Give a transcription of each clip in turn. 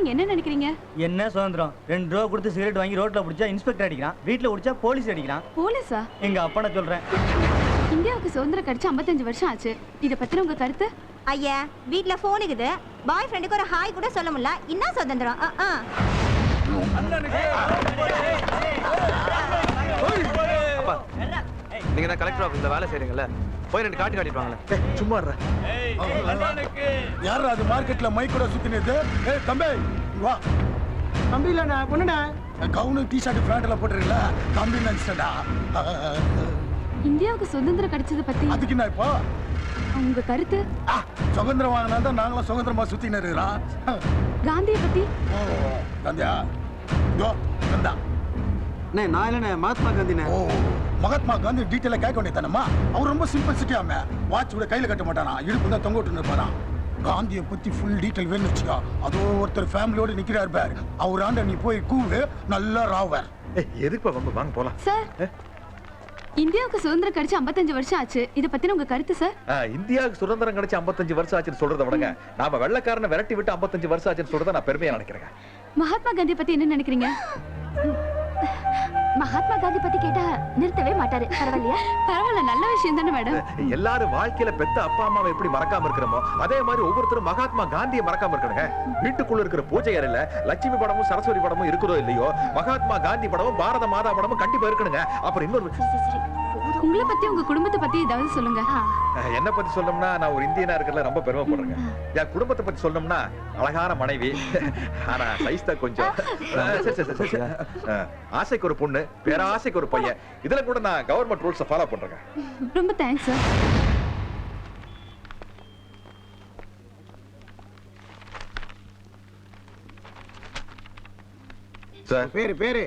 நீங்க என்ன நினைக்கிறீங்க? என்ன சுதந்திரம்? 2 ரூபா கொடுத்து சிகரெட் வாங்கி ரோட்ல பிடிச்சா இன்ஸ்பெக்டர் அடிக்கிறான், வீட்ல பிடிச்சா போலீஸ் அடிக்கிறான். போலீஸா? எங்க அப்பனை சொல்றேன். இந்தியாவுக்கு சுதந்திரம் கிடைச்சு 55 வருஷம் ஆச்சு. இத பத்தி உங்க கருத்து? ஐயா, வீட்ல போன் இருக்குது, பாய் ஃப்ரெண்டுக்கு ஒரு ஹாய் கூட சொல்ல முடியல. என்ன சுதந்திரம்? நீங்க தான் கலெக்டர் ஆபீஸ்ல வேலை செய்றீங்கல்ல, போய் 2 காட்டி காட்டிட்டு வாங்களே. சும்மா இருடா. யாரா அது மார்க்கெட்ல மைக் கூட சுத்தினது? ஏய் தம்பி வா. தம்பி இல்லண்ணா, பொண்ணுண்ணா. Gown T-shirt ஃப்ராண்ட்ல போட்டுறீங்களா? தம்பி நினைச்சடா. இந்தியாவுக்கு சுதந்திரம் கிடைச்சது பத்தி அதுக்கு நான் இப்போ உங்க கருத்து? சுதந்திரம் வாங்கினா தான் நாங்களும் சுதந்திரமா சுத்தின்னு இருக்கிறோம். காந்தியை பத்தி? ஓ காந்தியா? யோ கந்தா. நான் இல்லண்ணே, மகாத்மா காந்திண்ணே. ஓ மகாத்மா காந்தி டீட்டெயிலாக கேட்க வேண்டியதானம்மா. அவர் ரொம்ப சிம்பிள் சிட்டியாம வாட்ச் கூட கையில் கட்ட மாட்டானா, இடுப்பு தான் தொங்க விட்டு இருப்பாரான். காந்தியை பத்தி ஃபுல் டீட்டெயில் வேணும்னு வச்சுக்கோ. அதோ ஒருத்தர் ஃபேமிலியோட நிக்கிறார் பார், அவர் ஆண்ட நீ போய் கூவு, நல்லா ராவர். எதுக்கு வாங்க போலாம் சார். இந்தியாவுக்கு சுதந்திரம் கிடைச்சு 55 வருஷம் ஆச்சு. இத பத்தி உங்க கருத்து சார்? இந்தியாவுக்கு சுதந்திரம் கிடைச்சு 55 வருஷம் ஆச்சுன்னு சொல்றத விடுங்க, நாம வெள்ளக்காரனை விரட்டி விட்டு 55 வருஷம் ஆச்சுன்னு சொல்றத நான் பெருமையா நினைக்கிறேன். மகாத்மா காந்தி பத்தி என்ன நினைக்கிறீங்க? மகாத்மா காந்தி பத்தி கேட்டா நிறுத்தவே மாட்டாரு. பரவாயில்லையா? பரவாயில்ல, நல்ல விஷயம் தானே மேடம். எல்லாரும் வாழ்க்கையில பெத்த அப்பா அம்மாவை எப்படி மறக்காம இருக்கிறோமோ அதே மாதிரி ஒவ்வொருத்தரும் மகாத்மா காந்தியை மறக்காம இருக்கணுங்க. வீட்டுக்குள்ள இருக்கிற பூஜை அறையில லட்சுமி படமும் சரஸ்வதி படமும் இருக்கிறதோ இல்லையோ, மகாத்மா காந்தி படமும் பாரத மாதா படமும் கண்டிப்பா இருக்கணுங்க. அப்புறம் இன்னொரு உங்களை பத்தி உங்க குடும்பத்தை பத்தி ஏதாவது சொல்லுங்க. என்ன பத்தி சொல்லணும்னா, நான் ஒரு இந்தியனா இருக்கிறதுல ரொம்ப பெருமைப்படுறேங்க. என் குடும்பத்தை பத்தி சொல்லணும்னா, அழகான மனைவி, ஆனா சைஸ் தான் கொஞ்சம். ஆசைக்கு ஒரு பொண்ணு, பேராசைக்கு ஒரு பையன். இதுல கூட நான் கவர்மெண்ட் ரூல்ஸ் ஃபாலோ பண்றேங்க. ரொம்ப தேங்க்ஸ் சார். சார் பேரு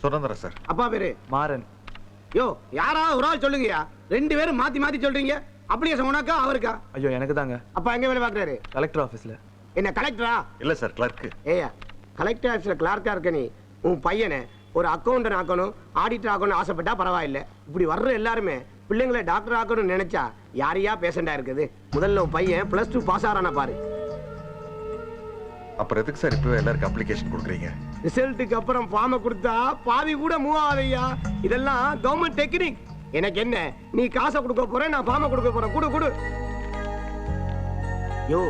சுதந்திரம் சார். அப்பா பேரு மாறன். யோ, யாராவது ஒரு ஆள் சொல்லுங்கயா. 2 பேரும் மாத்தி சொல்றீங்க. அப்படியே சொன்னாக்கா அவருக்கா? ஐயோ எனக்கு தாங்க. அப்பா எங்க வேலை பாக்குறாரு? கலெக்டர் ஆபீஸ்ல. என்ன கலெக்டரா? இல்ல சார், கிளர்க். ஏயா, கலெக்டர் ஆபீஸ்ல கிளார்க்கா இருக்க நீ உன் பையனை ஒரு அக்கௌண்டன்ட் ஆக்கணும், ஆடிட்டர் ஆக்கணும்னு ஆசைப்பட்டா பரவாயில்ல. இப்படி வர்ற எல்லாருமே பிள்ளைங்களை டாக்டர் ஆக்கணும்னு நினைச்சா யாரையா பேஷண்டா இருக்குது? முதல்ல உன் பையன் +2 பாஸ் ஆறானா பாரு. அப்புறம் எதுக்கு சார் இப்போ எல்லாருக்கும் அப்ளிகேஷன் கொடுக்குறீங்க? ரிசல்ட்டுக்கு அப்புறம் ஃபார்மை கொடுத்தா பாதி கூட மூவ் ஆகுதையா. இதெல்லாம் கவர்மெண்ட் டெக்னிக். எனக்கு என்ன, நீ காசை கொடுக்க போற, நான் ஃபார்மை கொடுக்க போறேன். குடு. யோ,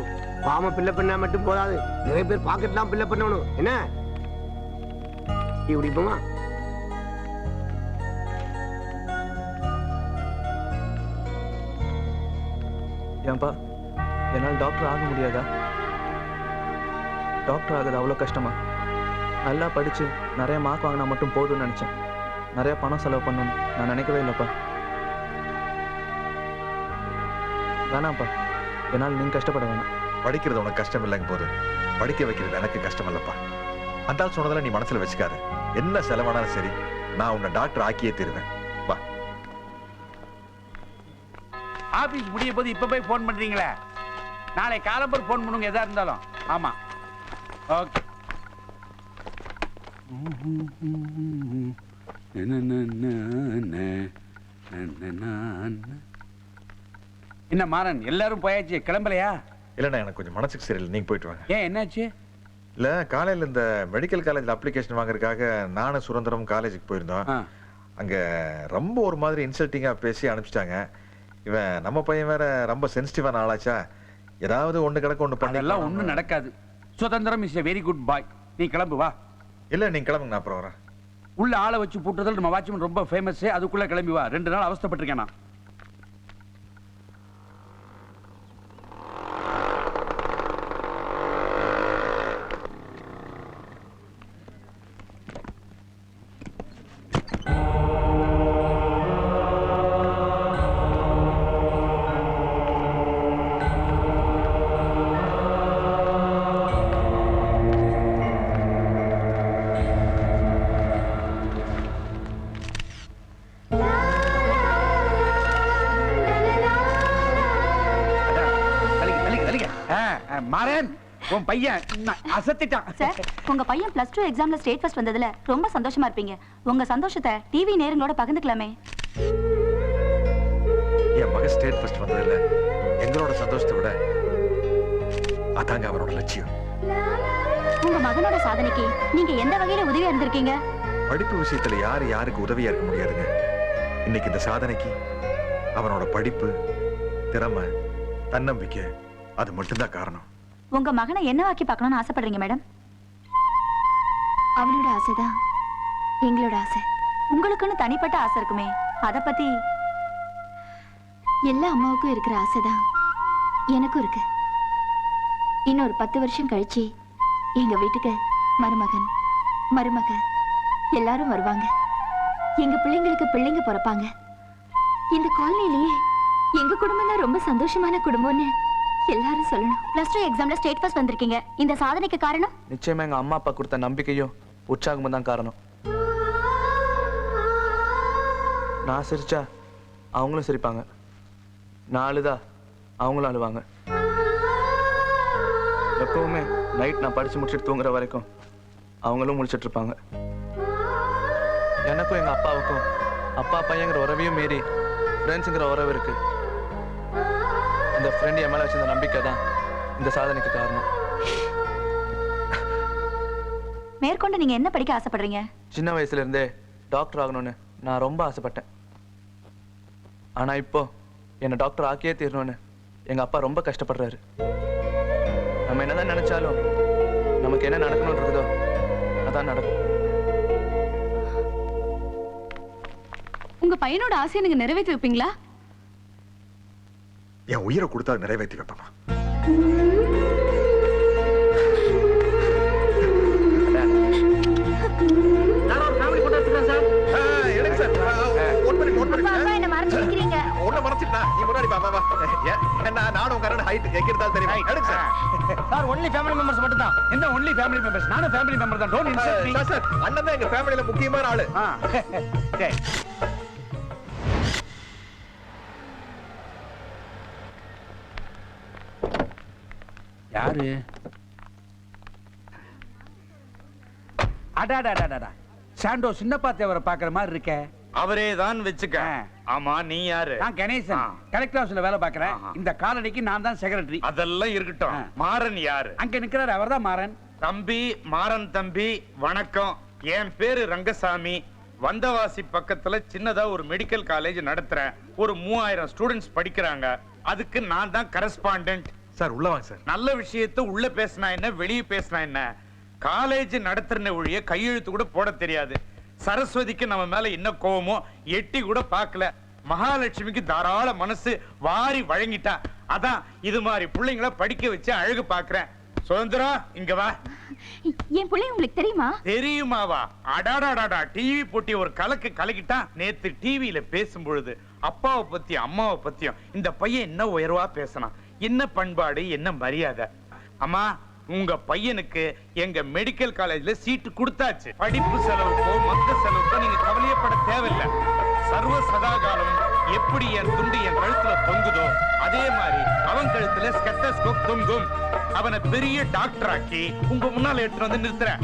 ஃபார்மை பில்ல பண்ணா மட்டும் போதாது, நிறைய பேர் பாக்கெட்லாம் பில்ல பண்ணணும். என்ன இப்படி போமா? ஏன்பா, என்னால் டாக்டர் ஆக முடியாதா? டாக்டர் ஆகுது அவ்வளோ கஷ்டமா? நல்லா படித்து நிறைய மார்க் வாங்கினா மட்டும் போதும்னு நினச்சேன். நிறைய பணம் செலவு பண்ணணும்னு நான் நினைக்கவே இல்லைப்பா. வேணாம்ப்பா, என்னால் நீங்கள் கஷ்டப்பட வேணாம். படிக்கிறது உனக்கு கஷ்டம் இல்லைங்க போது, படிக்க வைக்கிறது எனக்கு கஷ்டம் இல்லப்பா. அந்த ஆள் சொன்னதெல்லாம் நீ மனசுல வச்சுக்காத. என்ன செலவானாலும் சரி, நான் உன்னை டாக்டர் ஆக்கியே தருவேன். வா. ஆபீஸ் முடிய போது இப்ப போய் போன் பண்றீங்களே, நாளை காலம்பர் போன் பண்ணுங்க எதா இருந்தாலும். ஆமா, ஓகே. என்ன மாறன், எல்லாரும் போயாச்சு, கிளம்பலையா? இல்லண்ணா, எனக்கு கொஞ்சம் மனசுக்கு சரியில்லை, நீங்க போயிட்டு வாங்க. ஏன், என்னாச்சு? இல்ல, காலையில இந்த மெடிக்கல் காலேஜ்ல அப்ளிகேஷன் வாங்குறதுக்காக நானும் சுதந்திரம் காலேஜுக்கு போயிருந்தோம். அங்க ரொம்ப ஒரு மாதிரி இன்சல்ட்டிங்கா பேசி அனுப்பிச்சிட்டாங்க. இவன் நம்ம பையன் வேற ரொம்ப சென்சிட்டிவான ஆளாச்சா, ஏதாவது ஒண்ணு கிடக்க ஒண்ணு பண்ண. எல்லாம் ஒண்ணும் நடக்காது. சுதந்திரம் இஸ் எ வெரி குட் பாய். நீ கிளம்பு, வா. இல்ல, நீங்க கிளம்புங்க, நான் அப்புறம் வரேன். உள்ள ஆளை வச்சு பூட்டுறதுல நம்ம வாட்ச்மேன் ரொம்ப ஃபேமஸ். அதுக்குள்ள கிளம்பி வா. 2 நாள் அவஸ்தைப்பட்டிருக்கேன் நான். மாறன், உன் பையன் அசத்திட்டான். சார், உங்க பையன் +2 எக்ஸாம்ல ஸ்டேட் ஃபர்ஸ்ட் வந்ததுல ரொம்ப சந்தோஷமா இருப்பீங்க. உங்க சந்தோஷத்தை டிவி நேரங்களோட பகிர்ந்துக்கலாமே. என் மகன் ஸ்டேட் ஃபர்ஸ்ட் வந்ததில்ல, எங்களோட சந்தோஷத்தை விட அதாங்க அவரோட லட்சியம். உங்க மகனோட சாதனைக்கு நீங்க எந்த வகையில உதவியா இருந்திருக்கீங்க? படிப்பு விஷயத்துல யாரு யாருக்கு உதவியா இருக்க முடியாதுங்க. இன்னைக்கு இந்த சாதனைக்கு அவனோட படிப்பு, திறமை, தன்னம்பிக்கை அது மட்டும்தான் காரணம். உங்க மகனை என்னவாக்கி பார்க்கணும்னு ஆசைப்படுறீங்க மேடம்? அவனோட ஆசைதான் எங்களோட ஆசை. உங்களுக்குன்னு தனிப்பட்ட ஆசை இருக்குமே, அத பத்தி? எல்லா அம்மாவுக்கும் இருக்கிற ஆசைதான் எனக்கும் இருக்கு. இன்னொரு 10 வருஷம் கழிச்சு எங்க வீட்டுக்கு மருமகன், மருமக எல்லாரும் வருவாங்க. எங்க பிள்ளைங்களுக்கு பிள்ளைங்க பிறப்பாங்க. இந்த காலனிலேயே எங்க குடும்பம் தான் ரொம்ப சந்தோஷமான குடும்பம்னு எல்லாரும் சொல்லணும். +2 எக்ஸாம்ல ஸ்டேட் ஃபர்ஸ்ட் வந்திருக்கீங்க. இந்த சாதனைக்கு காரணம்? நிச்சயமா எங்க அம்மா அப்பா கொடுத்த நம்பிக்கையும் உற்சாகமும் தான் காரணம். நான் சிரிச்சா அவங்களும் சிரிப்பாங்க, நான் அழுதா அவங்களும் அழுவாங்க. எப்பவுமே நைட் நான் படிச்சு முடிச்சுட்டு தூங்குற வரைக்கும் அவங்களும் முழிச்சிட்டு இருப்பாங்க. எனக்கும் எங்க அப்பாவுக்கும் அப்பா பையங்கிற உறவையும் மீறி ஃப்ரெண்ட்ஸுங்கிற உறவு இருக்கு. இந்த ஃப்ரெண்ட் என் மேல வச்சிருந்த நம்பிக்கை தான் இந்த சாதனைக்கு காரணம். மேற்கொண்டு நீங்க என்ன படிக்க ஆசைப்படுறீங்க? சின்ன வயசுல இருந்தே டாக்டர் ஆகணும்னு நான் ரொம்ப ஆசைப்பட்டேன். ஆனா இப்போ என்னை டாக்டர் ஆக்கியே தீரணும்னு எங்க அப்பா ரொம்ப கஷ்டப்படுறாரு. நம்ம என்னதான் நினைச்சாலும் நமக்கு என்ன நடக்கணும்னு இருக்குதோ அதான் நடக்கும். உங்க பையனோட ஆசையை நீங்க நிறைவேற்றி வைப்பீங்களா? என் உயிரை கொடுத்தா நிறைவேற்றி வைப்பமா. சார் ஒன்லி ஃபேமிலி மெம்பர்ஸ் மட்டும் தான். என்ன ஒன்லி ஃபேமிலி மெம்பர்ஸ்? நானும் ஃபேமிலி மெம்பர் தான். Don't insult me. சார் அண்ணன் தான் எங்க ஃபேமிலில முக்கியமான ஆளு. சரி. யாரு? அடாடாடாடா, சாண்டோ சின்னப்பா தேவரை பாக்குற மாதிரி இருக்க. அவரே தான் வெச்சுக்க. ஆமா, நீ யாரு? நான் கணேசன், கலெக்டர் ஹவுஸ்ல வேலை பாக்குறேன். இந்த காலனிக்கு நான் தான் செக்ரட்டரி. அதெல்லாம் இருக்கட்டும். மாறன் யாரு? அங்க நிக்கிறாரு, அவர்தான் மாறன். தம்பி, மாறன் தம்பி வணக்கம். என் பேரு ரங்கசாமி. வந்தவாசி பக்கத்துல சின்னதா ஒரு மெடிக்கல் காலேஜ் நடத்துறேன். ஒரு 3000 ஸ்டூடெண்ட்ஸ் படிக்கிறாங்க. அதுக்கு நான் தான் கரஸ்பாண்டன்ட். சார் உள்ள வாங்க சார். நல்ல விஷயத்தை உள்ள பேசினா என்ன, வெளியே பேசினா என்ன? காலேஜ் நடத்துற ஒழிய கையெழுத்து கூட போட தெரியாது. சரஸ்வதிக்கு நம்ம மேல என்ன கோவமோ எட்டி கூட பார்க்கல. மகாலட்சுமிக்கு தாராள மனசு, வாரி வழங்கிட்டா. அதான் இது மாதிரி பிள்ளைங்களை படிக்க வச்சு அழகு பாக்குறேன். சுதந்திரம், இங்க வா. என் பிள்ளை உங்களுக்கு தெரியுமா? தெரியுமாவா? அடாடாடாடா, டிவி போட்டி ஒரு கலக்கு கலக்கிட்டா. நேத்து டிவியில பேசும் பொழுது அப்பாவை பத்தி அம்மாவை பத்தியும் இந்த பையன் என்ன உயர்வா பேசினான். என்ன பண்பாடு, என்ன மரியாதை. அம்மா, உங்க பையனுக்கு எங்க மெடிக்கல் காலேஜ்ல சீட்டு கொடுத்தாச்சு. படிப்பு செலவுக்கோ மொத்த செலவுக்கோ நீங்க கவலையப்பட தேவையில்லை. சர்வ சதாகாலம் எப்படி என் துண்டு என் கழுத்துல தொங்குதோ அதே மாதிரி அவன் கழுத்துல ஸ்டெத்தஸ்கோப் தொங்கும். அவனை பெரிய டாக்டர் ஆக்கி உங்க முன்னால எடுத்துட்டு வந்து நிறுத்துறேன்.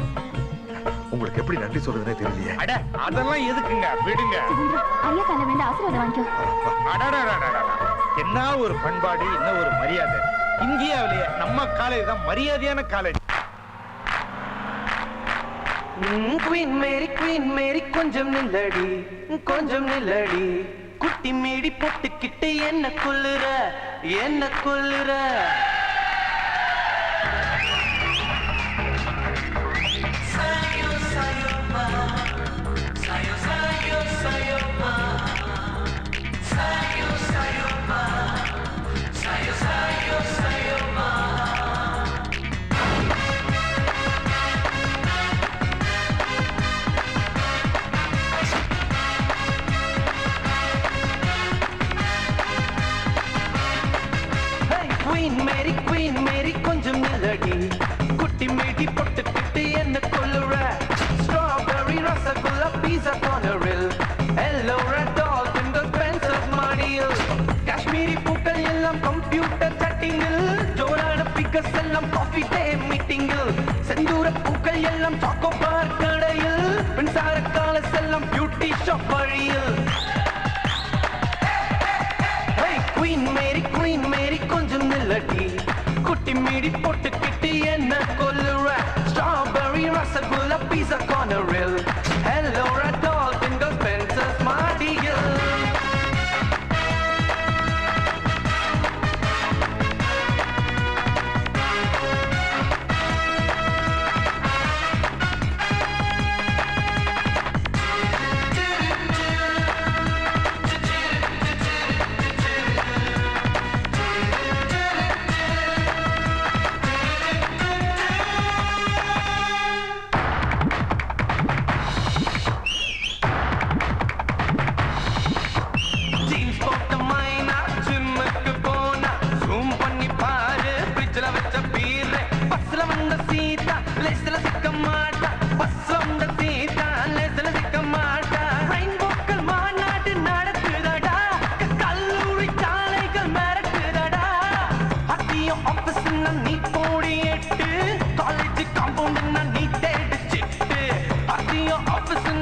உங்களுக்கு எப்படி நன்றி சொல்றதுனே தெரியலையே. அட, அதெல்லாம் எதுக்குங்க, விடுங்க. ஐயா கால வேண்ட ஆசீர்வாதம் வாங்கிக்கோ. அடடடடடடா, என்ன ஒரு பண்பாடு, என்ன ஒரு மரியாதை. இந்தியாவிலேயே நம்ம காலேஜ் தான் மரியாதையான காலேஜ். குவீன் மேரி கொஞ்சம் நில்லடி, கொஞ்சம் நில்லடி. குட்டி மீடி போட்டுக்கிட்டு என்ன கொல்லுற, என்ன கொல்லுற? குவீன் மேரி கொஞ்சம் நில்லடி. குட்டி மீடி போட்டுக்கிட்டு என்ன கொல்லுற? ஸ்ட்ராபெரி ரசகுல்லா பீஸா கார்னரில், எல்லோ ரெட் டால்பின் பென்சில் மடியில், காஷ்மீரி பூக்கள் எல்லாம் கம்ப்யூட்டர் சட்டிங்கில், ஜோரான பிக்கஸ் எல்லாம் காஃபி டே மீட்டிங்கில், செந்தூர பூக்கள் எல்லாம் சாக்கோ பார் கடையில், மின்சார காலஸ் எல்லாம் பியூட்டி ஷாப் வழியில். குவீன் மேரி கொஞ்சம் நில்லடி. குட்டி மீடி போட்டுக்கிட்டு என்ன கொல்லுற?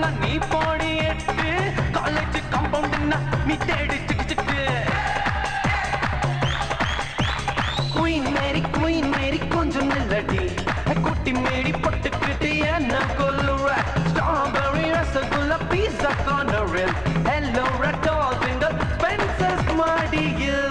எல்லாம் நீ போடி எட்டு காலேஜ் காம்பவுண்ட்னா நீ தேடி சிட்டு குயின் மேரி கொஞ்சம் நில்லடி குட்டி மேடி பொட்டுக்கிட்டு என்ன கொல்லுற ஸ்ட்ராபெரி ரசகுல்லா பீஸா கார்னரில் ஹலோ ரட்டால் விண்டல் ஸ்பென்சர்ஸ் மாடியில்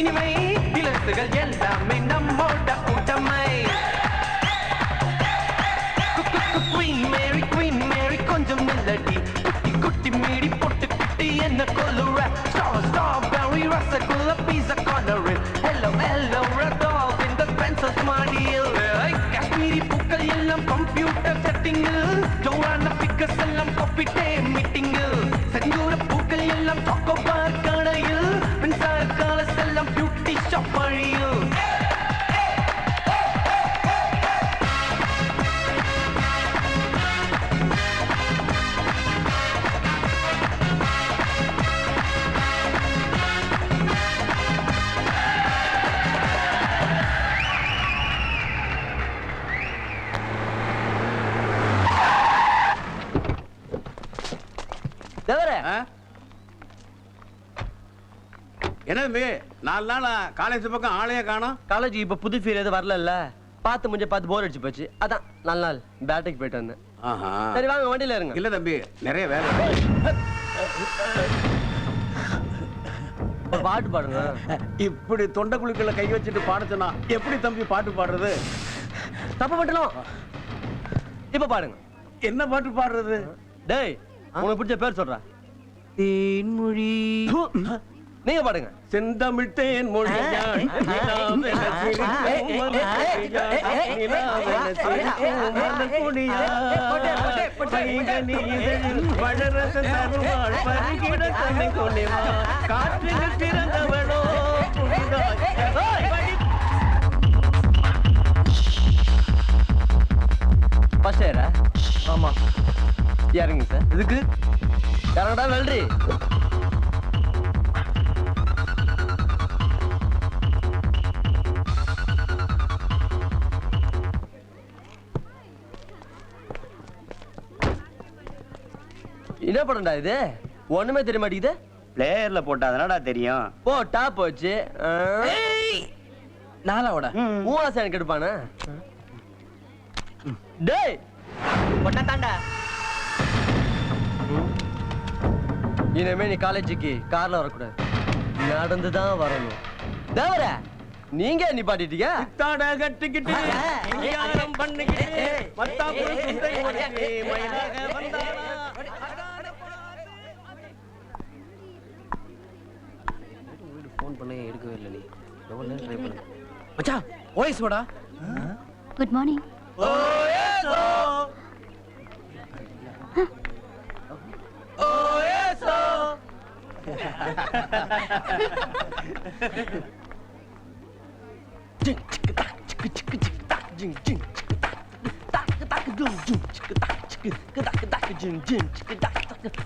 இனிமை இலசுகள் எல்லாமே நம்மோட கூட்டமை குயின் மேரி கொஞ்சம் நில்லடி குட்டி மீடி பொட்டுக்கிட்டு என்ன கொல்லுற ஸ்ட்ராபெரி ரசகுல்லா பீஸா கார்னரில் ஹலோ ரடால் இந்த ஸ்பென்சர்ஸ் மாடியில் காஷ்மீரி பூக்கள் எல்லாம் கம்ப்யூட்டர் செட்டிங்கில் ஜோரான பிக்கர்ஸ் எல்லாம் காப்பிட்டே மீட்டிங்கில் செந்தூர பூக்கள் எல்லாம் சாக்கோபார் கடையில் மின்சார காலஸ் எல்லாம் பியூட்டி ஷாப் வழியில் என்னது 4 நாள் காலேஜ் பக்கம் ஆளையே காணோம். காலேஜ் இப்ப புது ஃபீல் எதுவும் வரல. பார்த்து போர் அடிச்சு போச்சு. அதான் 4 நாள் பேட்டைக்கு போயிட்டு வந்தேன். சரி வாங்க வண்டியில இருங்க. இல்ல தம்பி நிறைய வேலை. பாட்டு பாடுங்க. இப்படி தொண்டை குழிக்குள்ள கை வச்சுட்டு பாட சொன்னா எப்படி தம்பி பாட்டு பாடுறது? தப்பு பண்ணலாம். இப்ப பாடுங்க. என்ன பாட்டு பாடுறது? டேய் உனக்கு பிடிச்ச பேர் சொல்ற. தேன்மொழி. நீங்க பாடுங்க. செந்தமிழ் தேன்மொழி. ஆமா இறங்குங்க சார். இதுக்கு இறங்கடா வெல்றி. என்ன படம்டா இது? ஒண்ணுமே தெரிய மாட்டேங்குது. பிளேயர்ல போட்டாதானடா தெரியும். போட்டா போச்சு. நாளாவோட மூவாசை எனக்கு எடுப்பானே. டேய் பொண்ணா தாண்டா. இனிமே நீ காலேஜுக்கு கார்ல வரக்கூடாது, நடந்துதான் வரணும். தேவர நீங்க நிப்பாட்டிட்டீங்க. தாட கட்டிக்கிட்டு யாரம் பண்ணிக்கிட்டு மத்தாப்புற சுண்டை ஓடியே மயிலாக வந்தாரா. ஃபோன் பண்ணே எடுக்கவே இல்ல. நீ எவ்வளவு நேரம் ட்ரை பண்ணு. மச்சான் ஓய்ஸ் வாடா. Good morning. ஓயேசோ ஓயேசோ.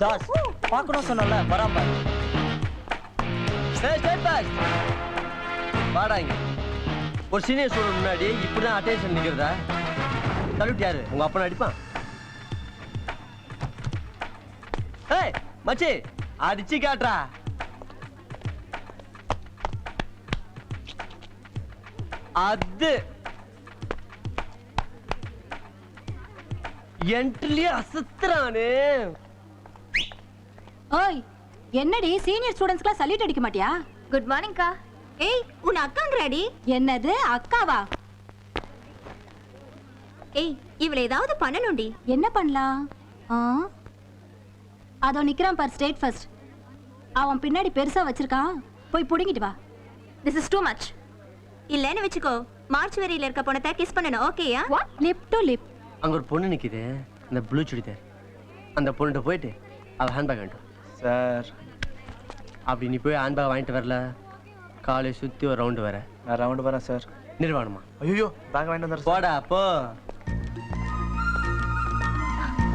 தாஸ் பார்க்கணும் சொன்னல வராம. வாடாங்க. ஒரு சீனியர் ஸ்டூடெண்ட் முன்னாடி இப்படிதான் அட்டென்ஷன் நிக்கிறதா? சல்யூட் யாரு? உங்க அப்பா அடிப்பான். ஏய் மச்சி அடிச்சு காட்டுறா. அது என்ட்லயே அசத்துறானே. ஓய், என்னடி சீனியர் ஸ்டூடண்ட்ஸ்க்குலாம் சல்யூட் அடிக்க மாட்டியா? குட் மார்னிங் கா. ஏய், உன் அக்காங்கறாடி. என்னது அக்காவா? ஏய், இவள ஏதாவது பண்ணணும்டி. என்ன பண்ணலாம்? அதோ நிக்கிறான் பார் ஸ்டேட் ஃபர்ஸ்ட். அவன் பின்னாடி பெருசா வச்சிருக்கான், போய் புடிங்கிட்டு வா. This is too much. இல்லன்னு வெச்சுக்கோ, மார்ச் வெரியில இருக்க பொண்ணை கிஸ் பண்ணனும். ஓகேயா? Lip to lip. அங்க ஒரு பொண்ணு நிக்குது, அந்த ப்ளூ சுடிதார். அந்த பொண்ணுட்ட போயிட்டு அவ ஹேண்ட்பேக் வாங்கிட்டு சார். அப்படி நீ போய் ஹேண்ட்பேக் வாங்கிட்டு வரல, காலேஜ் சுத்தி ஒரு ரவுண்டு வர. நான் ரவுண்டு வரேன் சார். நிர்வாணமா? ஐயோ, பேக் வாங்கிட்டு வந்துடுறேன். போடா போ.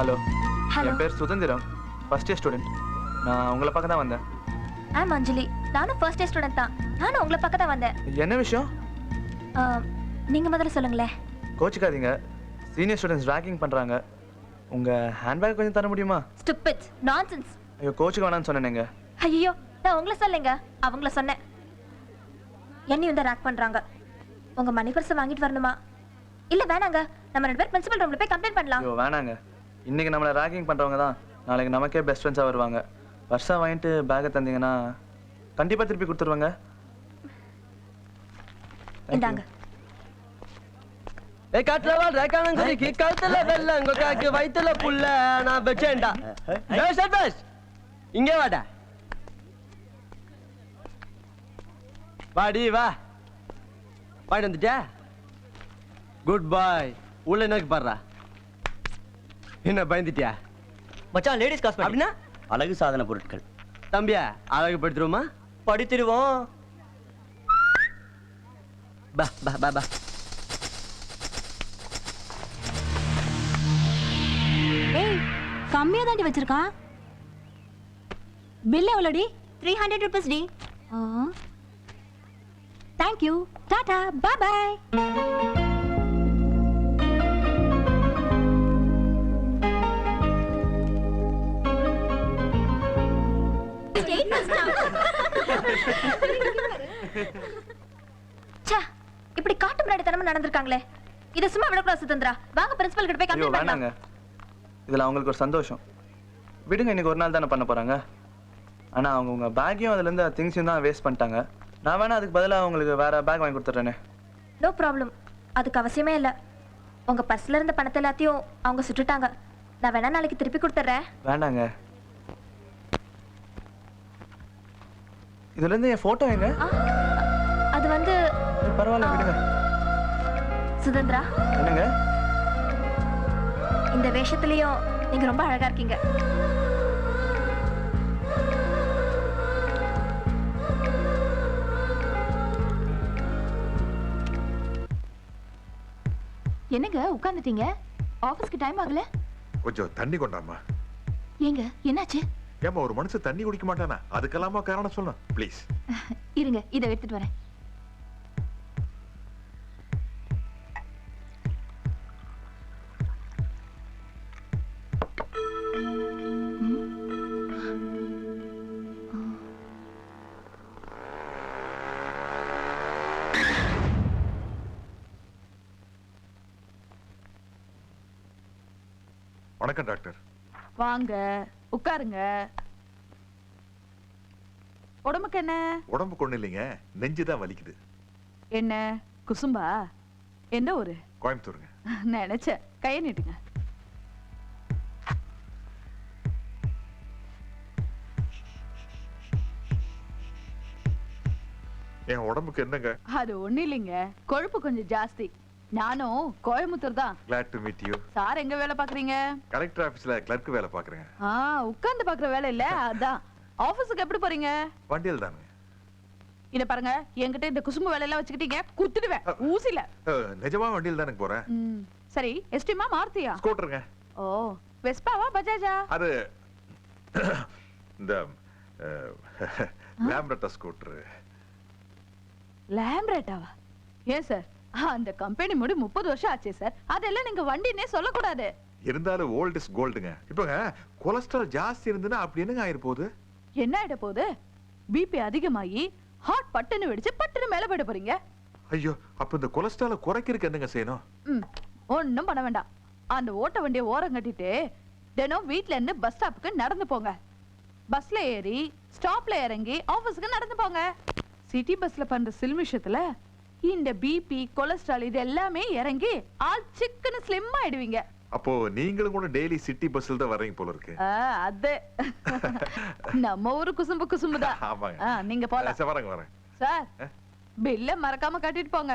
ஹலோ, என் பேர் சுதந்திரம், ஃபர்ஸ்ட் இயர் ஸ்டூடெண்ட். நான் உங்களை பார்க்க தான் வந்தேன். ஐம் அஞ்சலி, நானும் ஃபர்ஸ்ட் இயர் ஸ்டூடண்ட் தான். நானும் உங்களை பார்க்க தான் வந்தேன். என்ன விஷயம்? நீங்க முதல்ல சொல்லுங்களேன். கோச்சிக்காதீங்க, சீனியர் ஸ்டூடெண்ட்ஸ் ரேக்கிங் பண்றாங்க. உங்க ஹேண்ட்பேக் கொஞ்சம் தர முடியுமா? Stupid, nonsense. ஐயோ, கோச்சுக்கு வேணாம்னு சொன்னேங்க. ஐயோ, நான் உங்களை சொல்லலைங்க, அவங்கள சொன்னேன். என்னையும் வந்து ரேக் பண்றாங்க. உங்க மணி பர்ஸ் வாங்கிட்டு வரணுமா? இல்ல வேணாங்க, நம்ம ரெண்டு பேர் பிரின்சிபல் ரூம்ல போய் கம்ப்ளைண்ட் பண்ணலாம். ஐயோ வேணாங்க, இன்னைக்கு நம்மளை ரேக்கிங் பண்றவங்க தான் நாளைக்கு நமக்கே பெஸ்ட் ஃப்ரெண்ட்ஸா வருவாங்க. வருஷம் வாங்கிட்டு பேக்கை தந்தீங்கன்னா கண்டிப்பா திருப்பி கொடுத்துருவாங்க. இந்தாங்க. ஏய் காட்லவா ரேக்கானங்கரிக்கு கழுத்துல வெள்ளங்க காக்கு வயித்துல புள்ள நான் வெச்சேன்டா. ஏய் சர்பஸ், இங்க வாடா. வாடி வா. வாடி வந்துட்டியா? குட் பாய். உள்ள நோக்கி பாருடா. என்ன பயந்துட்டியா? மச்சான், லேடிஸ் காஸ்மெட்டிக். அப்படின்னா அழகு சாதன பொருட்கள். தம்பியா, அழகு படுத்துருவோமா? படித்துருவோம். பா பா பா பா. ஏய், கம்மியா தாண்டி வச்சிருக்கான். பில் எவ்வளோடி? 300 rupees டி. Thank you. டாடா, பை பை. இப்படி காட்டு முன்னாடி தனமா நடந்துருக்காங்களே, இத சும்மா விடக்கூடாது சுதந்திரா. வாங்க பிரின்சிபல் கிட்ட போய் ஐயோ கம்ப்ளைண்ட் பண்ணலாம். வேணாங்க, இதுல அவங்களுக்கு ஒரு சந்தோஷம். விடுங்க, இன்னைக்கு ஒரு நாள் தானே பண்ண போறாங்க. ஆனா அவங்க உங்க பேக்கையும் அதுல இருந்து திங்ஸையும் தான் வேஸ்ட் பண்ணிட்டாங்க. நான் வேணா அதுக்கு பதிலாக அவங்களுக்கு வேற பேக் வாங்கி கொடுத்துட்றேனே. நோ ப்ராப்ளம், அதுக்கு அவசியமே இல்லை. உங்க பர்ஸ்ல இருந்த பணத்தை எல்லாத்தையும் அவங்க சுட்டுட்டாங்க. நான் வேணா நாளைக்கு திருப்பி கொடுத்துட்றேன். வேண்டாங்க, இதுல இருந்து என் போட்டோ எங்க? அது வந்து பரவாயில்ல, விடுங்க. சுதந்திரா, என்னங்க இந்த வேஷத்துலயும் நீங்க ரொம்ப அழகா இருக்கீங்க. என்னங்க உட்கார்ந்துட்டீங்க? ஆபீஸ்க்கு டைம் ஆகல? கொஞ்சம் தண்ணி கொண்டாமா. ஏங்க என்னாச்சு? ஏமா ஒரு மனுஷன் தண்ணி குடிக்க மாட்டானா? அதுக்கெல்லாமா காரணம் சொல்லணும் ப்ளீஸ். இருங்க, இதை எடுத்துட்டு வரேன். வணக்கம் டாக்டர். வாங்க உட்காருங்க. உடம்புக்கு என்ன? உடம்புக்கு ஒண்ணு இல்லைங்க, நெஞ்சுதான் வலிக்குது. என்ன குசும்பா? எந்த ஊரு? கோயம்புத்தூருங்க. நினைச்சேன். கையை நீட்டுங்க. என் உடம்புக்கு என்னங்க? அது ஒண்ணு இல்லைங்க, கொழுப்பு கொஞ்சம் ஜாஸ்தி. நானும் கோயம்புத்தூர் தான். Glad to meet you. Sir எங்க வேலை பாக்குறீங்க? கலெக்டர் ஆபீஸ்ல கிளர்க் வேலை பாக்குறேன். உட்கார்ந்து பாக்குற வேலை இல்ல, அதான். ஆபீஸ்க்கு எப்படி போறீங்க? வண்டியில் தானுங்க. இத பாருங்க, என்கிட்ட இந்த குசும்பு வேலை எல்லாம் வச்சுக்கிட்டீங்க, குத்துடுவேன் ஊசில. நிஜமா வண்டியில் தானே போறேன். சரி, எஸ்டிமா மாருதியா? ஸ்கூட்டருங்க. ஓ, வெஸ்பாவா பஜாஜா? அது இந்த லாம்ப்ரெட்டா ஸ்கூட்டர். லாம்ப்ரெட்டாவா? ஏன் சார், அந்த கம்பெனி முடி 30 வருஷம் ஆச்சே சார். அதெல்லாம் நீங்க வண்டினே சொல்லக்கூடாது. இருந்தாலும் ஓல்ட் இஸ் கோல்டுங்க. இப்போங்க கொலஸ்ட்ரால் ஜாஸ்தி இருந்துன்னா அப்படி என்னங்க ஆயிர போகுது? என்ன ஆயிட போகுது? பிபி அதிகமாகி ஹார்ட் பட்டுன்னு வெடிச்சு பட்டுன்னு மேல போயிட போறீங்க. ஐயோ, அப்ப இந்த கொலஸ்ட்ரால குறைக்கிறதுக்கு என்னங்க செய்யணும்? ஒண்ணும் பண்ண வேண்டாம். அந்த ஓட்ட வண்டியை ஓரம் கட்டிட்டு தினம் வீட்ல இருந்து பஸ் ஸ்டாப்புக்கு நடந்து போங்க. பஸ்ல ஏறி ஸ்டாப்ல இறங்கி ஆபீஸ்க்கு நடந்து போங்க. சிட்டி பஸ்ல பண்ற சில்மிஷத்துல இந்த பிபி கொலஸ்ட்ரால் இது எல்லாமே இறங்கி ஆள் சிக்கன ஸ்லிம் ஆயிடுவீங்க. அப்போ நீங்களும் கூட டெய்லி சிட்டி பஸ்ல தான் வர்றீங்க போல இருக்கு. அது நம்ம ஊரு குசும்பு குசும்புதான். ஆமாங்க. நீங்க போலாம். வரேன் சார் பில்ல மறக்காம கட்டிட்டு போங்க.